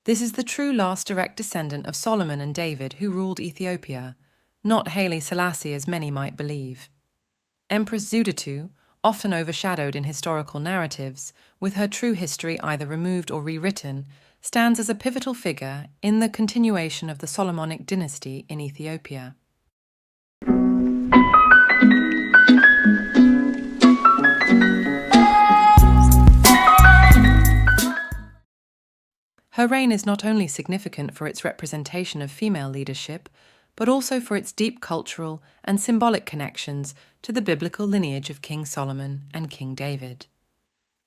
This is the true last direct descendant of Solomon and David who ruled Ethiopia, not Haile Selassie as many might believe. Empress Zewditu, often overshadowed in historical narratives, with her true history either removed or rewritten, stands as a pivotal figure in the continuation of the Solomonic dynasty in Ethiopia. Her reign is not only significant for its representation of female leadership, but also for its deep cultural and symbolic connections to the biblical lineage of King Solomon and King David.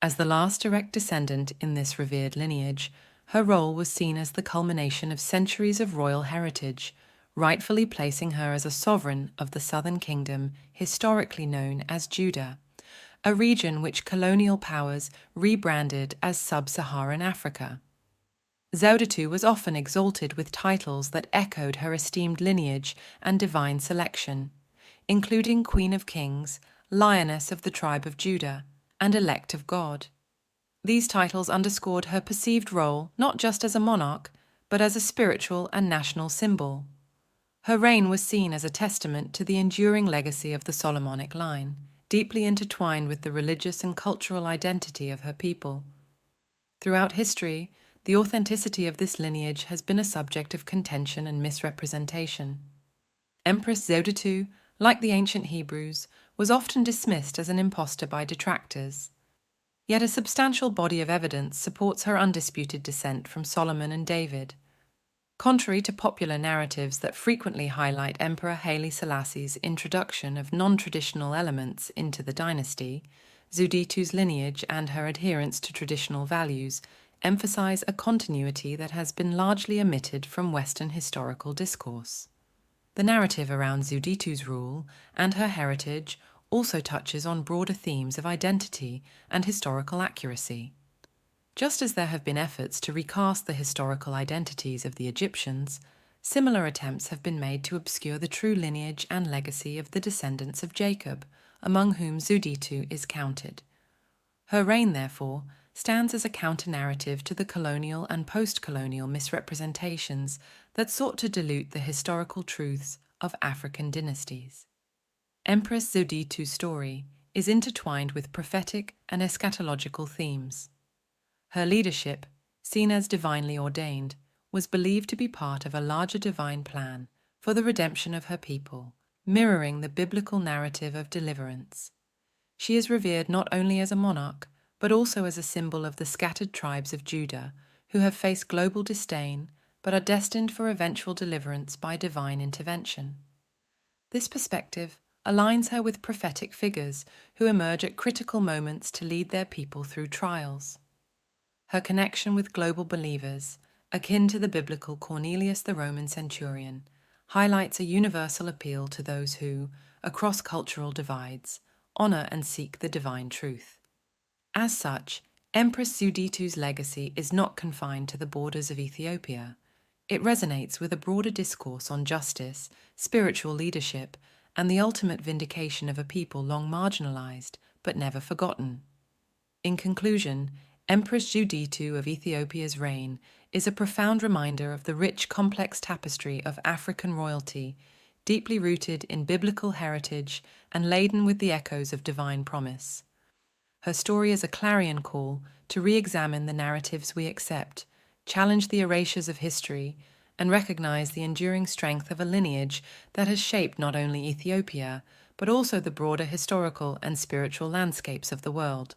As the last direct descendant in this revered lineage, her role was seen as the culmination of centuries of royal heritage, rightfully placing her as a sovereign of the southern kingdom historically known as Judah, a region which colonial powers rebranded as sub-Saharan Africa. Zewditu was often exalted with titles that echoed her esteemed lineage and divine selection, including Queen of Kings, Lioness of the tribe of Judah, and Elect of God. These titles underscored her perceived role not just as a monarch, but as a spiritual and national symbol. Her reign was seen as a testament to the enduring legacy of the Solomonic line, deeply intertwined with the religious and cultural identity of her people. Throughout history, the authenticity of this lineage has been a subject of contention and misrepresentation. Empress Zewditu, like the ancient Hebrews, was often dismissed as an impostor by detractors. Yet a substantial body of evidence supports her undisputed descent from Solomon and David. Contrary to popular narratives that frequently highlight Emperor Haile Selassie's introduction of non-traditional elements into the dynasty, Zewditu's lineage and her adherence to traditional values emphasize a continuity that has been largely omitted from Western historical discourse. The narrative around Zewditu's rule and her heritage also touches on broader themes of identity and historical accuracy. Just as there have been efforts to recast the historical identities of the Egyptians, similar attempts have been made to obscure the true lineage and legacy of the descendants of Jacob, among whom Zewditu is counted. Her reign, therefore, stands as a counter-narrative to the colonial and post-colonial misrepresentations that sought to dilute the historical truths of African dynasties. Empress Zewditu's story is intertwined with prophetic and eschatological themes. Her leadership, seen as divinely ordained, was believed to be part of a larger divine plan for the redemption of her people, mirroring the biblical narrative of deliverance. She is revered not only as a monarch, but also as a symbol of the scattered tribes of Judah who have faced global disdain but are destined for eventual deliverance by divine intervention. This perspective aligns her with prophetic figures who emerge at critical moments to lead their people through trials. Her connection with global believers, akin to the biblical Cornelius the Roman centurion, highlights a universal appeal to those who, across cultural divides, honor and seek the divine truth. As such, Empress Zewditu's legacy is not confined to the borders of Ethiopia. It resonates with a broader discourse on justice, spiritual leadership, and the ultimate vindication of a people long marginalized but never forgotten. In conclusion, Empress Zewditu of Ethiopia's reign is a profound reminder of the rich, complex tapestry of African royalty, deeply rooted in biblical heritage and laden with the echoes of divine promise. Her story is a clarion call to re-examine the narratives we accept, challenge the erasures of history, and recognize the enduring strength of a lineage that has shaped not only Ethiopia, but also the broader historical and spiritual landscapes of the world.